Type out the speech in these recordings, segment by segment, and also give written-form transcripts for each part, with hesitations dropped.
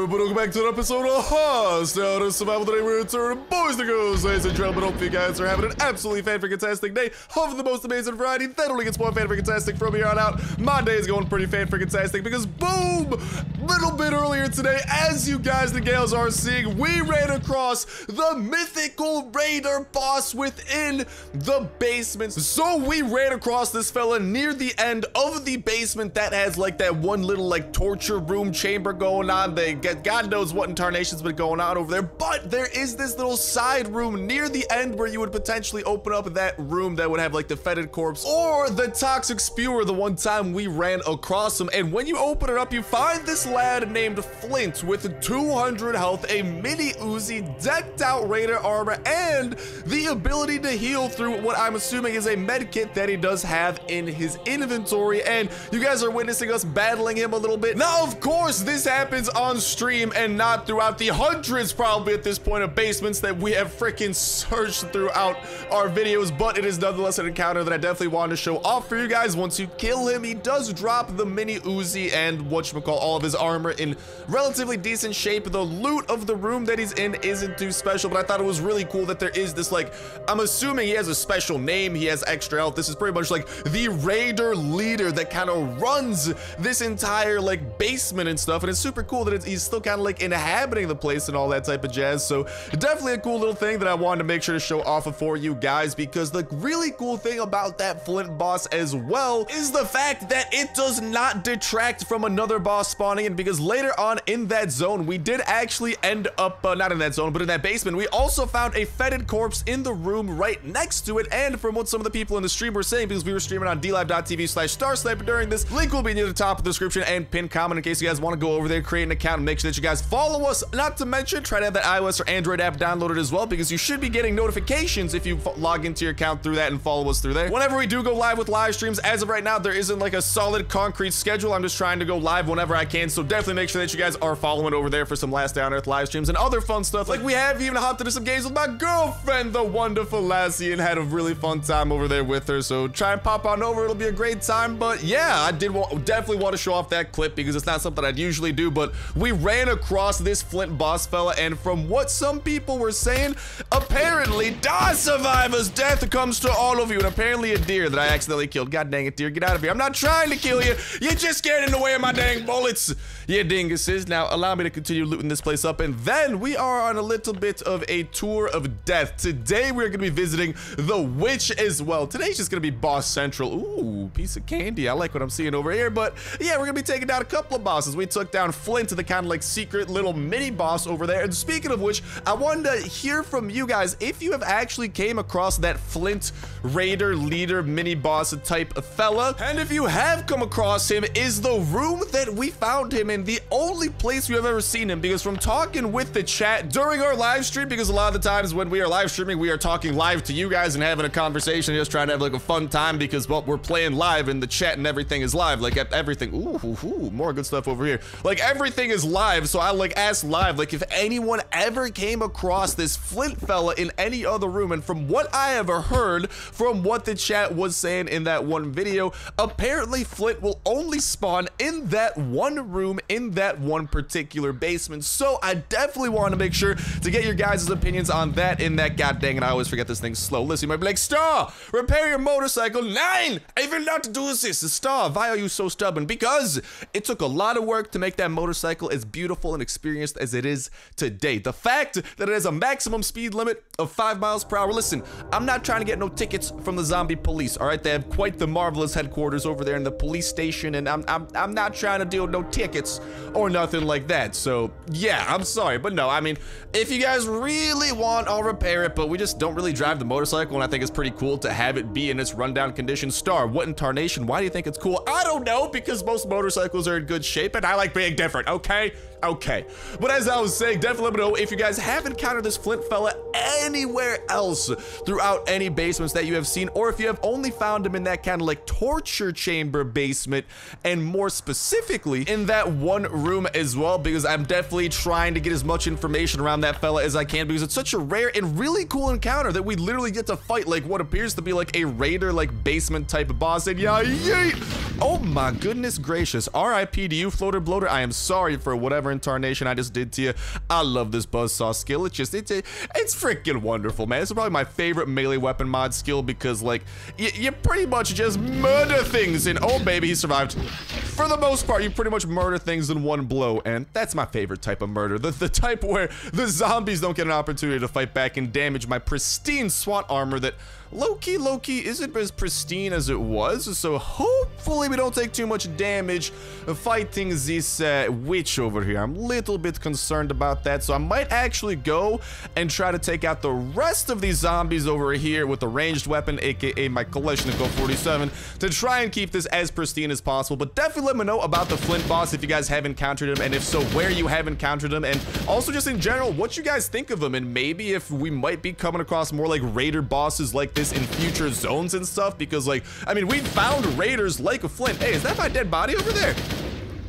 everybody, welcome back to an episode of Status Survival. Today we're returning boys and girls, ladies and gentlemen. Hope you guys are having an absolutely fan-freaking-tastic day of the most amazing variety that only gets more fan-freaking-tastic from here on out. My day is going pretty fan-freaking-tastic because boom, little bit earlier today, as you guys and gals are seeing, we ran across the mythical Raider boss within the basement. So we ran across this fella near the end of the basement that has like that one little like torture room chamber going on. God knows what in tarnation's been going on over there, but there is this little side room near the end where you would potentially open up that room that would have like the fetid corpse or the toxic spewer the one time we ran across him. And when you open it up, you find this lad named Flint with 200 health, a mini Uzi, decked out Raider armor, and the ability to heal through what I'm assuming is a med kit that he does have in his inventory. And you guys are witnessing us battling him a little bit. Now, of course, this happens on stream and not throughout the hundreds probably at this point of basements that we have freaking searched throughout our videos, but it is nonetheless an encounter that I definitely wanted to show off for you guys. Once you kill him, he does drop the mini Uzi and whatchamacall, all of his armor in relatively decent shape. The loot of the room that he's in isn't too special, but I thought it was really cool that there is this, like, I'm assuming he has a special name, he has extra health. This is pretty much like the Raider leader that kind of runs this entire like basement and stuff, and it's super cool that he's still kind of like inhabiting the place and all that type of jazz. So definitely a cool little thing that I wanted to make sure to show off for you guys, because the really cool thing about that Flint boss as well is the fact that it does not detract from another boss spawning in, because later on in that zone we did actually end up not in that zone but in that basement, we also found a fetid corpse in the room right next to it. And from what some of the people in the stream were saying, because we were streaming on dlive.tv/Starsnipe during this, link will be near the top of the description and pinned comment in case you guys want to go over there, create an account, and make sure that you guys follow us. Not to mention, try to have that iOS or Android app downloaded as well, because you should be getting notifications if you log into your account through that and follow us through there. Whenever we do go live with live streams, as of right now, there isn't like a solid concrete schedule. I'm just trying to go live whenever I can, so definitely make sure that you guys are following over there for some Last Day on Earth live streams and other fun stuff. Like we have even hopped into some games with my girlfriend, the wonderful Lassie, and had a really fun time over there with her, so try and pop on over. It'll be a great time. But yeah, I did definitely want to show off that clip because it's not something I'd usually do, but we ran across this Flint boss fella, and from what some people were saying, apparently survivors, death comes to all of you. And apparently a deer that I accidentally killed. God dang it, deer, get out of here. I'm not trying to kill you, you're just getting in the way of my dang bullets, you dinguses. Now allow me to continue looting this place up, and then we are on a little bit of a tour of death. Today we're gonna be visiting the witch as well. Today's just gonna be boss central. Ooh, piece of candy, I like what I'm seeing over here. But yeah, we're gonna be taking down a couple of bosses. We took down Flint, the kind of like secret little mini boss over there. And speaking of which, I wanted to hear from you guys if you have actually came across that Flint Raider leader mini boss type of fella, and if you have come across him, is the room that we found him in the only place we have ever seen him? Because from talking with the chat during our live stream, because a lot of the times when we are live streaming, we are talking live to you guys and having a conversation, just trying to have like a fun time, because well, we're playing live and the chat and everything is live, like everything. Ooh, more good stuff over here. Like everything is live, so I like asked live, like if anyone ever came across this Flint fella in any other room. And from what I have heard, from what the chat was saying in that one video, apparently Flint will only spawn in that one room in that one particular basement. So I definitely want to make sure to get your guys' opinions on that in that. God dang it, I always forget this thing slow. Listen, you might be like, Star, repair your motorcycle. Nine, I will not do this. Star, why are you so stubborn? Because it took a lot of work to make that motorcycle as beautiful and experienced as it is today. The fact that it has a maximum speed limit of 5 miles per hour. Listen, I'm not trying to get no tickets from the zombie police, all right? They have quite the marvelous headquarters over there in the police station, and I'm not trying to deal with no tickets or nothing like that. So yeah, I'm sorry, but no, I mean, if you guys really want, I'll repair it, but we just don't really drive the motorcycle, and I think it's pretty cool to have it be in its rundown condition. Star, what in tarnation? Why do you think it's cool? I don't know, because most motorcycles are in good shape, and I like being different, okay? Okay, but as I was saying, definitely let me know if you guys have encountered this Flint fella anywhere else throughout any basements that you have seen, or if you have only found him in that kind of like torture chamber basement, and more specifically in that one room as well, because I'm definitely trying to get as much information around that fella as I can, because it's such a rare and really cool encounter that we literally get to fight like what appears to be like a Raider like basement type of boss. And yeah, yeet! Oh my goodness gracious, RIP to you, Floater Bloater. I am sorry for whatever Tavern Tarnation I just did to you. I love this buzzsaw skill. It's freaking wonderful, man. It's probably my favorite melee weapon mod skill because, like, you pretty much just murder things in... Oh, baby, he survived. For the most part, you pretty much murder things in one blow, and that's my favorite type of murder. The type where the zombies don't get an opportunity to fight back and damage my pristine SWAT armor that low-key isn't as pristine as it was, so hopefully we don't take too much damage fighting this witch over here. I'm a little bit concerned about that, so I might actually go and try to take out the rest of these zombies over here with a ranged weapon, aka my Kalashnikov 47, to try and keep this as pristine as possible. But definitely let me know about the Flint boss if you guys have encountered him, and if so, where you have encountered him, and also just in general, what you guys think of him, and maybe if we might be coming across more like raider bosses like this in future zones and stuff, because, like, I mean, we found raiders like a Flint. Hey, is that my dead body over there?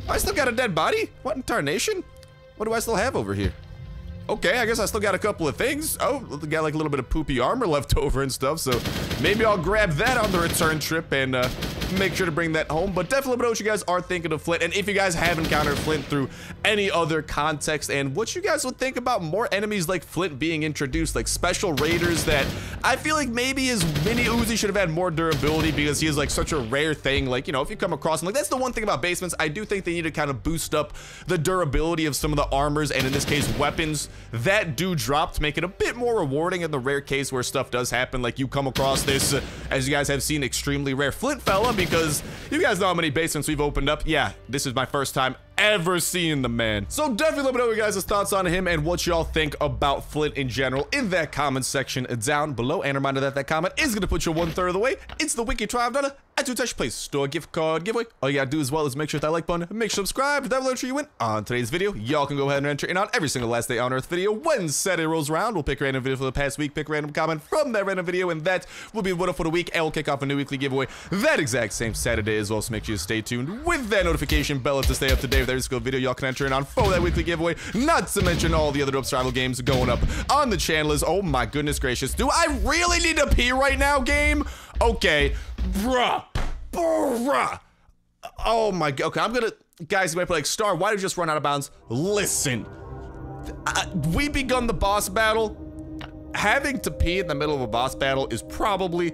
I still got a dead body? What in tarnation? What do I still have over here? Okay, I guess I still got a couple of things. Oh, got like a little bit of poopy armor left over and stuff, so maybe I'll grab that on the return trip and make sure to bring that home. But definitely let me know what you guys are thinking of Flint, and if you guys have encountered Flint through any other context, and what you guys would think about more enemies like Flint being introduced, like special raiders that I feel like maybe his mini Uzi should have had more durability because he is like such a rare thing. Like, you know, if you come across him, like, that's the one thing about basements. I do think they need to kind of boost up the durability of some of the armors, and in this case, weapons that do drop to make it a bit more rewarding in the rare case where stuff does happen. Like, you come across this, as you guys have seen, extremely rare Flint fella, because you guys know how many basements we've opened up. Yeah, this is my first time ever seeing the man. So definitely let me know your guys' thoughts on him and what y'all think about Flint in general in that comment section down below. And a reminder that comment is going to put you 1/3 of the way. It's the Wiki $12 at Two Touch Play Store gift card giveaway. All you gotta do as well is make sure that like button, make sure to subscribe, that will ensure you win on today's video. Y'all can go ahead and enter in on every single last day on Earth video. When Saturday rolls around, we'll pick a random video for the past week, pick a random comment from that random video, and that will be winner for the week, and we'll kick off a new weekly giveaway that exact same Saturday as well. So make sure you stay tuned with that notification bell to stay up to date with every single video y'all can enter in on for that weekly giveaway. Not to mention all the other dope survival games going up on the channel. Is, oh my goodness gracious, do I really need to pee right now, game? Okay, bruh. Oh my god. Okay, I'm gonna, guys, you might be like, Star, why did you just run out of bounds? Listen, we begun the boss battle. Having to pee in the middle of a boss battle is probably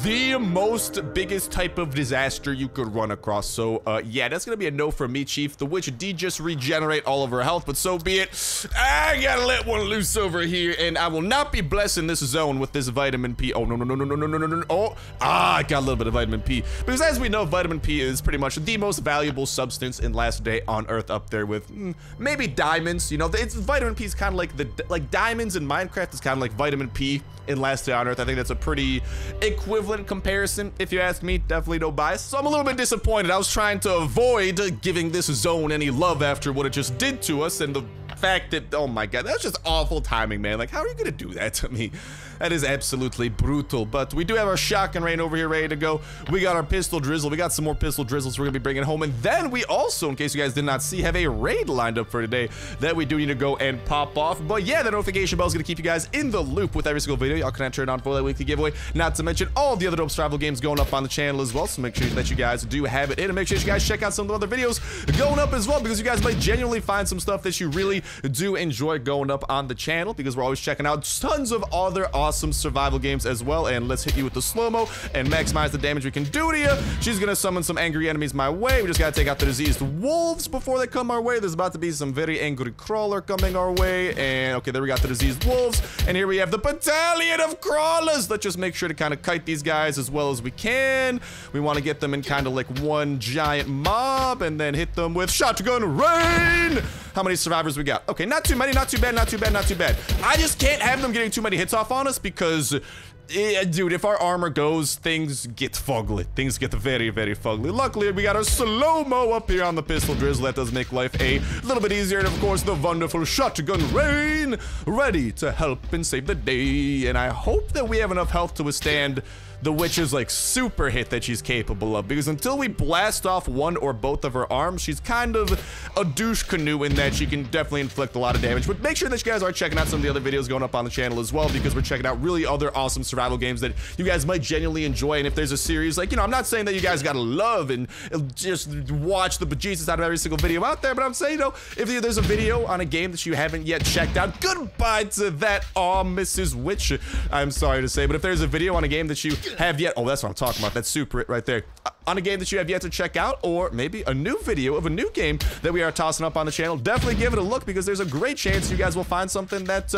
the biggest type of disaster you could run across. So yeah, that's gonna be a no from me, Chief. The witch did just regenerate all of her health, but so be it. I gotta let one loose over here, and I will not be blessing this zone with this vitamin P. Oh no. Oh, I got a little bit of vitamin P, because as we know, vitamin P is pretty much the most valuable substance in Last Day on Earth, up there with maybe diamonds. You know, it's vitamin P is kind of like diamonds in Minecraft is kind of like vitamin P in Last Day on Earth. I think that's a pretty equivalent comparison, if you ask me. Definitely no bias. So I'm a little bit disappointed. I was trying to avoid giving this zone any love after what it just did to us, and the fact that, oh my god, that's just awful timing, man. Like, how are you gonna do that to me? That is absolutely brutal. But we do have our shotgun rain over here ready to go. We got our pistol drizzle. We got some more pistol drizzles we're gonna be bringing home, and then we also, in case you guys did not see, have a raid lined up for today that we do need to go and pop off. But yeah, the notification bell is gonna keep you guys in the loop with every single video. Y'all can enter it on for that weekly giveaway. Not to mention all the other dope survival games going up on the channel as well. So make sure that you guys do have it in, and make sure you guys check out some of the other videos going up as well, because you guys might genuinely find some stuff that you really do enjoy going up on the channel, because we're always checking out tons of other awesome survival games as well. And let's hit you with the slow-mo and maximize the damage we can do to you. She's gonna summon some angry enemies my way. We just gotta take out the diseased wolves before they come our way. There's about to be some very angry crawler coming our way, and okay, there we got the diseased wolves, and here we have the battalion of crawlers. Let's just make sure to kind of kite these guys as well as we can. We want to get them in kind of like one giant mob, and then hit them with shotgun rain. How many survivors we got? Okay, not too many, not too bad, not too bad, not too bad. I just can't have them getting too many hits off on us, because dude, if our armor goes, things get fugly. Things get very, very fugly. Luckily, we got our slow-mo up here on the pistol drizzle. That does make life a little bit easier. And of course, the wonderful shotgun rain ready to help and save the day. And I hope that we have enough health to withstand the witch's like super hit that she's capable of, because until we blast off one or both of her arms, she's kind of a douche canoe in that she can definitely inflict a lot of damage. But make sure that you guys are checking out some of the other videos going up on the channel as well, because we're checking out really other awesome survival games that you guys might genuinely enjoy. And if there's a series, like, you know, I'm not saying that you guys gotta love and just watch the bejesus out of every single video out there, but I'm saying, you know, if there's a video on a game that you haven't yet checked out, goodbye to that, aw, Mrs. Witch, I'm sorry to say, but if there's a video on a game that you have yet, oh, that's what I'm talking about, that's super it right there, on a game that you have yet to check out, or maybe a new video of a new game that we are tossing up on the channel, definitely give it a look, because there's a great chance you guys will find something that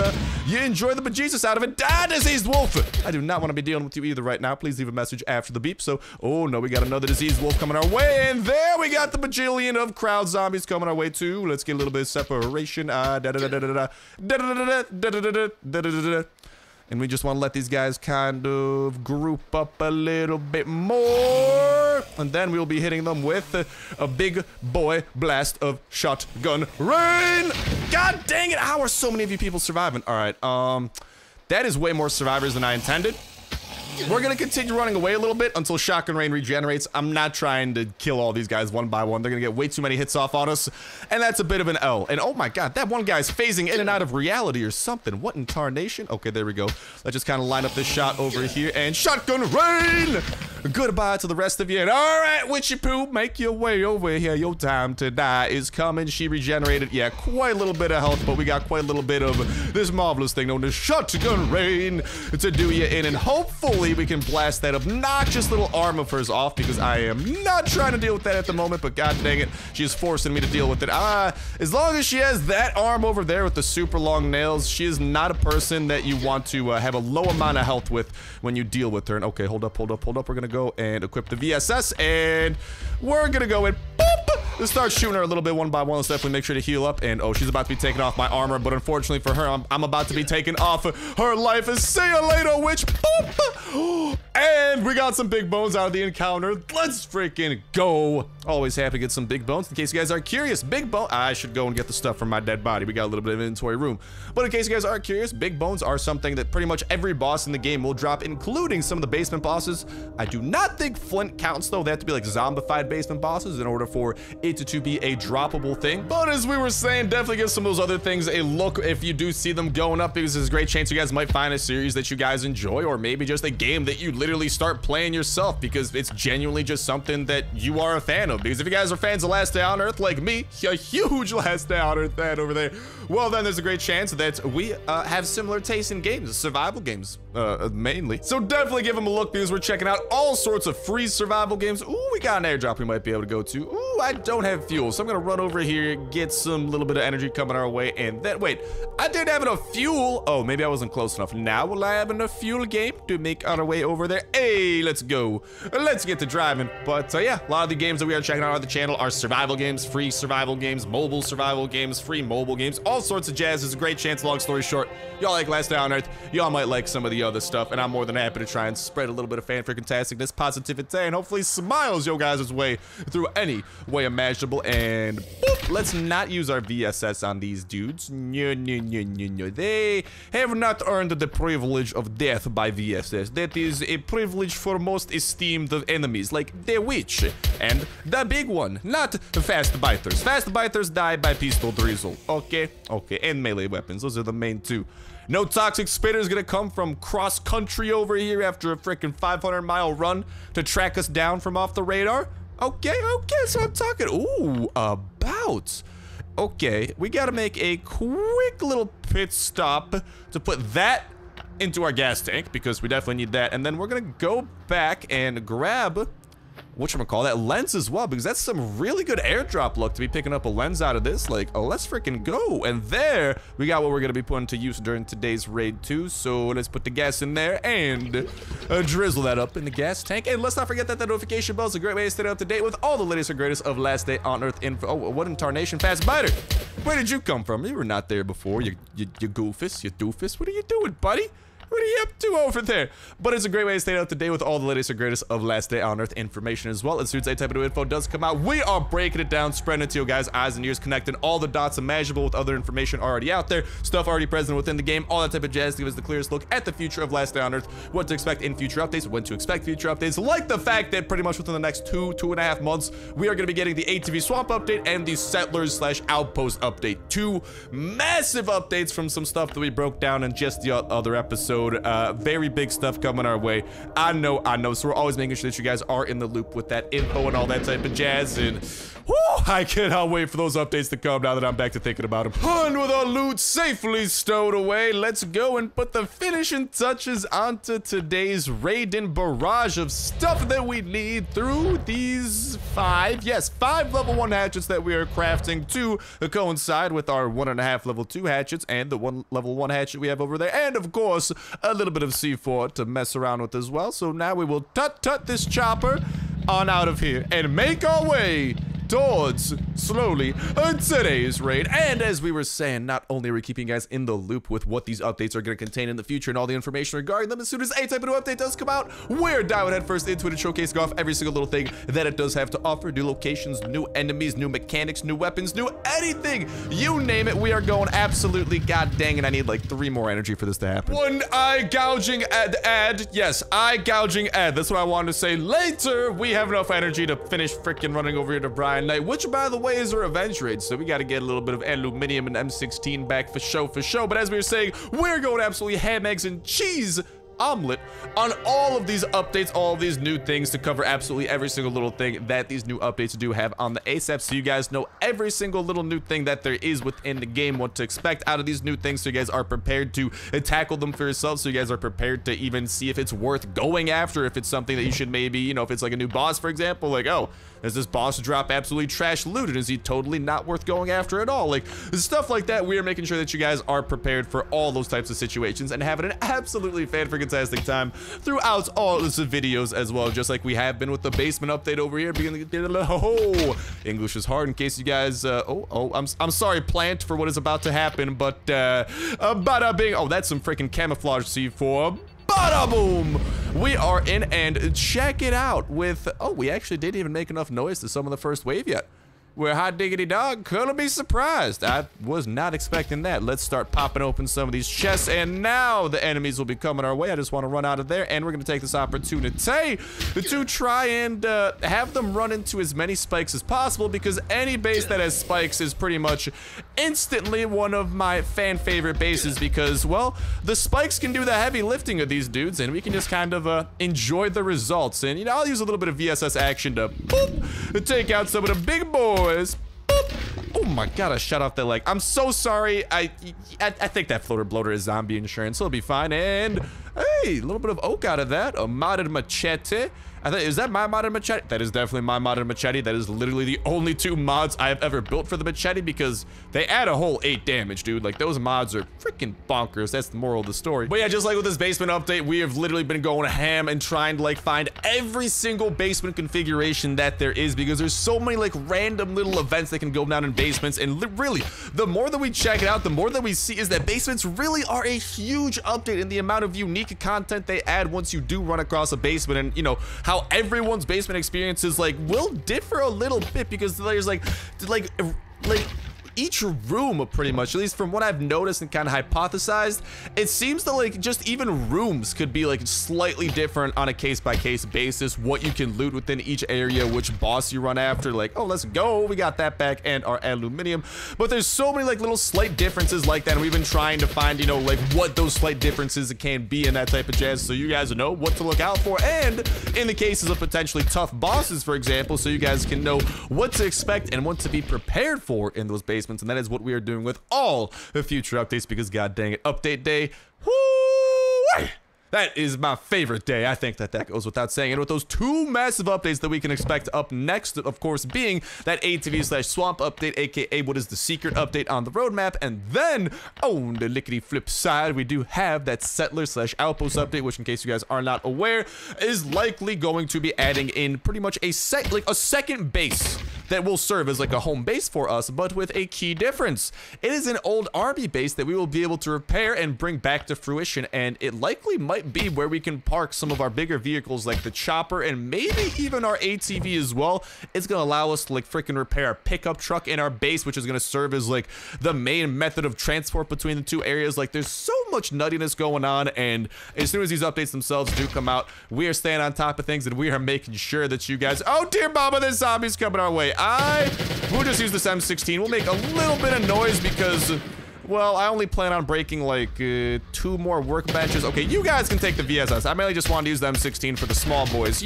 you enjoy the bejesus out of it. Diseased wolf! I do not want to be dealing with you either right now. Please leave a message after the beep. So, oh no, we got another diseased wolf coming our way, and there we got the bajillion of crowd zombies coming our way too. Let's get a little bit of separation. And we just want to let these guys kind of group up a little bit more. And then we'll be hitting them with a big boy blast of shotgun rain. God dang it. How are so many of you people surviving? All right. That is way more survivors than I intended. We're gonna continue running away a little bit until shotgun rain regenerates. I'm not trying to kill all these guys one by one. They're gonna get way too many hits off on us, and that's a bit of an L. And oh my god, that one guy's phasing in and out of reality or something. What in tarnation? Okay, there we go. Let's just kind of line up this shot over here, and shotgun rain! Goodbye to the rest of you. And all right, witchy poo, make your way over here. Your time to die is coming. She regenerated, yeah, quite a little bit of health, but we got quite a little bit of this marvelous thing known as shotgun rain to do you in, and hopefully we can blast that obnoxious little arm of hers off, because I am not trying to deal with that at the moment, but god dang it, she's forcing me to deal with it. As long as she has that arm over there with the super long nails, she is not a person that you want to have a low amount of health with when you deal with her. And okay, hold up. We're gonna go and equip the VSS, and we're gonna go and boop! Let's start shooting her a little bit one by one. Let's definitely make sure to heal up. And oh, she's about to be taking off my armor, but unfortunately for her, I'm about to be taking off her life. And see you later, witch. Boop! And we got some big bones out of the encounter. Let's freaking go. Always happy to get some big bones. In case you guys are curious, big bone. I should go and get the stuff from my dead body. We got a little bit of inventory room. But in case you guys are curious, big bones are something that pretty much every boss in the game will drop, including some of the basement bosses. I do not think Flint counts, though. They have to be like zombified basement bosses in order for it to be a droppable thing. But as we were saying, definitely give some of those other things a look if you do see them going up, because there's a great chance you guys might find a series that you guys enjoy, or maybe just a game that you literally start playing yourself because it's genuinely just something that you are a fan of. Because if you guys are fans of Last Day on Earth like me, a huge Last Day on Earth fan over there, well then there's a great chance that we have similar tastes in games, survival games mainly. So definitely give them a look, because we're checking out all sorts of free survival games. Ooh, we got an airdrop we might be able to go to. Ooh, I don't have fuel, so I'm gonna run over here, get some little bit of energy coming our way, and then wait, I didn't have enough fuel. Oh, maybe I wasn't close enough. Now will I have enough fuel, game, to make our way over there? Hey, let's go. Let's get to driving. But yeah, a lot of the games that we are checking out on the channel are survival games, free survival games, mobile survival games, free mobile games, all sorts of jazz. There's a great chance, long story short, y'all like Last Day on Earth, y'all might like some of the other stuff, and I'm more than happy to try and spread a little bit of fan-freaking-tasticness, positivity, and hopefully smiles your guys' way through any way imaginable. And boop, let's not use our VSS on these dudes. No. They have not earned the privilege of death by VSS. That is a privilege for most esteemed of enemies, like the witch and the big one, not fast biters. Fast biters die by pistol drizzle. Okay, and melee weapons. Those are the main two. No toxic spitter is gonna come from cross country over here after a freaking 500-mile run to track us down from off the radar. Okay, so I'm talking. Ooh, about. Okay, we gotta make a quick little pit stop to put that into our gas tank, because we definitely need that. And then we're gonna go back and grab whatchamacallit, lens as well, because that's some really good airdrop luck to be picking up a lens out of this. Like, oh, let's freaking go. And there we got what we're gonna be putting to use during today's raid too. So let's put the gas in there and drizzle that up in the gas tank. And let's not forget that the notification bell is a great way to stay up to date with all the latest and greatest of Last Day on Earth info. Oh, what in tarnation, fast biter? Where did you come from? You were not there before, you goofus, you doofus. What are you doing, buddy? What are you up to over there? But it's a great way to stay up to date with all the latest and greatest of Last Day on Earth information as well. As soon as that type of new info does come out, we are breaking it down, spreading it to you guys, eyes and ears, connecting all the dots imaginable with other information already out there, stuff already present within the game, all that type of jazz to give us the clearest look at the future of Last Day on Earth, what to expect in future updates, when to expect future updates, like the fact that pretty much within the next 2.5 months, we are going to be getting the ATV Swamp update and the Settlers/Outpost update. 2 massive updates from some stuff that we broke down in just the other episode. Very big stuff coming our way. I know. So we're always making sure that you guys are in the loop with that info and all that type of jazz. And whoo, I cannot wait for those updates to come now that I'm back to thinking about them. And with our loot safely stowed away, let's go and put the finishing touches onto today's raiding barrage of stuff that we need through these 5 level 1 hatchets that we are crafting to coincide with our 1.5 level 2 hatchets and the 1 level 1 hatchet we have over there, and of course a little bit of C4 to mess around with as well. So now we will tut this chopper on out of here and make our way towards slowly today's raid. And as we were saying, not only are we keeping you guys in the loop with what these updates are going to contain in the future and all the information regarding them, as soon as a type of new update does come out, we're diving headfirst into it and showcasing off every single little thing that it does have to offer. New locations, new enemies, new mechanics, new weapons, new anything, you name it. We are going absolutely, god dang it, I need like 3 more energy for this to happen. One eye gouging ad. Yes, eye gouging ad. That's what I wanted to say. Later, we have enough energy to finish freaking running over here to Brian Knight, which by the way is our revenge raid, so we got to get a little bit of aluminium and M16 back for show. But as we were saying, we're going absolutely ham, eggs, and cheese omelet on all of these updates, all of these new things, to cover absolutely every single little thing that these new updates do have on the ASAP, so you guys know every single little new thing that there is within the game, what to expect out of these new things, so you guys are prepared to tackle them for yourselves, so you guys are prepared to even see if it's worth going after, if it's something that you should maybe, you know, if it's like a new boss, for example, like, oh, does this boss drop absolutely trash loot, and is he totally not worth going after at all? Like, stuff like that. We are making sure that you guys are prepared for all those types of situations and having an absolutely fantastic time throughout all of the videos as well, just like we have been with the basement update over here. English is hard in case you guys, I'm sorry, Plant, for what is about to happen, but, bada bing, oh, that's some freaking camouflage C4. Bada boom! We are in, and check it out with, oh, we actually didn't even make enough noise to summon the first wave yet. We're hot diggity dog, couldn't be surprised. I was not expecting that. Let's start popping open some of these chests, and now the enemies will be coming our way. I just want to run out of there, and we're going to take this opportunity to try and have them run into as many spikes as possible, because any base that has spikes is pretty much instantly one of my fan favorite bases, because, well, the spikes can do the heavy lifting of these dudes, and we can just kind of enjoy the results. And, you know, I'll use a little bit of VSS action to boop, take out some of the big boys. Boop. Oh my god, I shut off that leg. I'm so sorry. I think that floater bloater is zombie insurance, so it'll be fine. And hey, a little bit of oak out of that. A modded machete. Is that my modded machete? That is definitely my modded machete. That is literally the only 2 mods I have ever built for the machete, because they add a whole 8 damage, dude. Like, those mods are freaking bonkers. That's the moral of the story. But yeah, just like with this basement update, we have literally been going ham and trying to like find every single basement configuration that there is, because there's so many like random little events that can go down in basements. And really, the more that we check it out, the more that we see is that basements really are a huge update in the amount of unique content they add once you do run across a basement. And you know how everyone's basement experiences like will differ a little bit, because there's like each room, pretty much, at least from what I've noticed and kind of hypothesized, it seems that like just even rooms could be like slightly different on a case-by-case basis, what you can loot within each area, which boss you run after. Like, oh, let's go, we got that back and our aluminium. But there's so many like little slight differences like that, and we've been trying to find, you know, like what those slight differences can be in that type of jazz, so you guys know what to look out for, and in the cases of potentially tough bosses, for example, so you guys can know what to expect and what to be prepared for in those basements. And that is what we are doing with all the future updates, because god dang it, update day, whoo, that is my favorite day. I think that goes without saying. And with those 2 massive updates that we can expect up next, of course, being that ATV/swamp update, aka what is the secret update on the roadmap, and then on the lickety flip side, we do have that Settlers/Outpost update, which, in case you guys are not aware, is likely going to be adding in pretty much a second base that will serve as like a home base for us, but with a key difference. It is an old army base that we will be able to repair and bring back to fruition, and it likely might be where we can park some of our bigger vehicles like the chopper and maybe even our ATV as well. It's gonna allow us to like freaking repair our pickup truck in our base, which is gonna serve as like the main method of transport between the two areas. Like there's so much nuttiness going on, and as soon as these updates themselves do come out, we are staying on top of things and we are making sure that you guys, oh dear mama, there's zombies coming our way. We'll just use this M16. We'll make a little bit of noise because, well, I only plan on breaking like 2 more workbenches. Okay, you guys can take the VSS. I mainly just wanted to use the M16 for the small boys.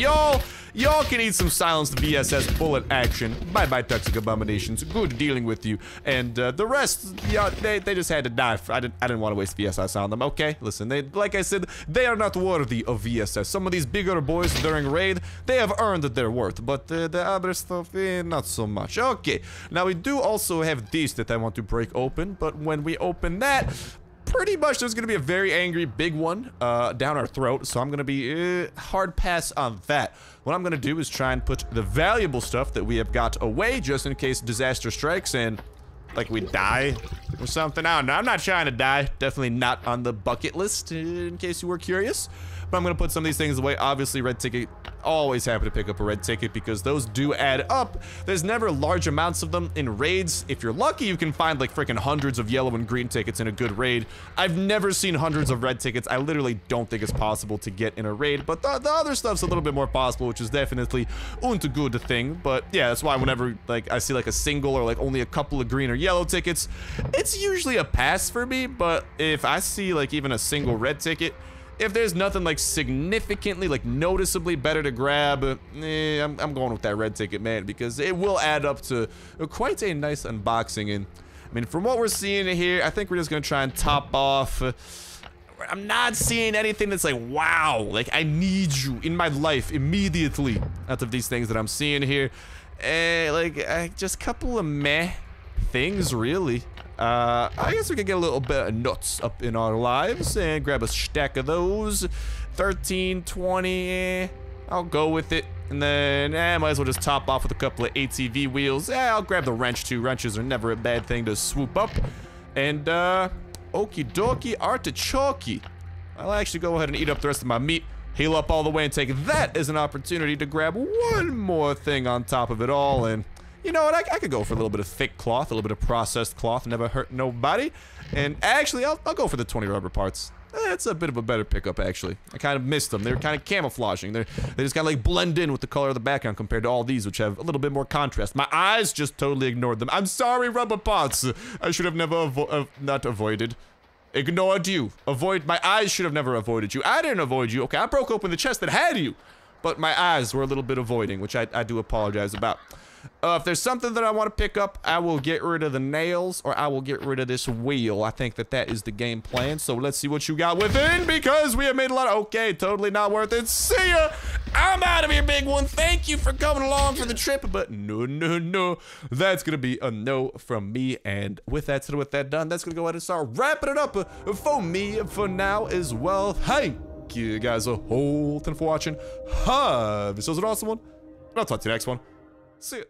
Y'all can eat some silenced VSS bullet action. Bye-bye, toxic abominations. Good dealing with you. And the rest, yeah, they just had to die. I didn't want to waste VSS on them. Okay, listen, like I said, they are not worthy of VSS. Some of these bigger boys during raid, they have earned their worth, but the other stuff, not so much. Okay, now we do also have these that I want to break open, but when we open that, pretty much there's gonna be a very angry big one down our throat, so I'm gonna be hard pass on that. What I'm gonna do is try and put the valuable stuff that we have got away just in case disaster strikes and like we die or something. I don't know. I'm not trying to die. Definitely not on the bucket list in case you were curious. But I'm gonna put some of these things away. Obviously, red ticket. Always happy to pick up a red ticket because those do add up. There's never large amounts of them in raids. If you're lucky, you can find like freaking hundreds of yellow and green tickets in a good raid. I've never seen hundreds of red tickets. I literally don't think it's possible to get in a raid, but the other stuff's a little bit more possible, which is definitely a good thing. But yeah, that's why whenever like I see like a single or like only a couple of green or yellow tickets, it's usually a pass for me. But if I see like even a single red ticket, if there's nothing like significantly, like noticeably better to grab, I'm going with that red ticket, man, because it will add up to quite a nice unboxing. And I mean, from what we're seeing here, I think we're just gonna try and top off. I'm not seeing anything that's like, wow, like I need you in my life immediately out of these things that I'm seeing here. Just a couple of meh things, really. I guess we could get a little bit of nuts up in our lives and grab a stack of those. 13, 20, I'll go with it. And then, might as well just top off with a couple of ATV wheels. I'll grab the wrench too. Wrenches are never a bad thing to swoop up. And, okie dokie, artichoke. I'll actually go ahead and eat up the rest of my meat, heal up all the way, and take that as an opportunity to grab one more thing on top of it all. And you know what, I could go for a little bit of thick cloth, a little bit of processed cloth, never hurt nobody. And actually, I'll go for the 20 rubber parts. That's a bit of a better pickup, actually. I kind of missed them. They're kind of camouflaging. They just kind of like blend in with the color of the background compared to all these, which have a little bit more contrast. My eyes just totally ignored them. I'm sorry, rubber parts. I should have never not avoided. Ignored you. My eyes should have never avoided you. I didn't avoid you. Okay, I broke open the chest that had you, but my eyes were a little bit avoiding, which I do apologize about. If there's something that I want to pick up, I will get rid of the nails or I will get rid of this wheel. I think that is the game plan. So let's see what you got within, because we have made a lot of... Okay, totally not worth it. See ya! I'm out of here, big one. Thank you for coming along for the trip, but no. That's gonna be a no from me. And with that done, that's gonna go ahead and start wrapping it up for me for now as well. Thank you guys a whole ton for watching. Have yourselves an awesome one. I'll talk to you next one. See ya.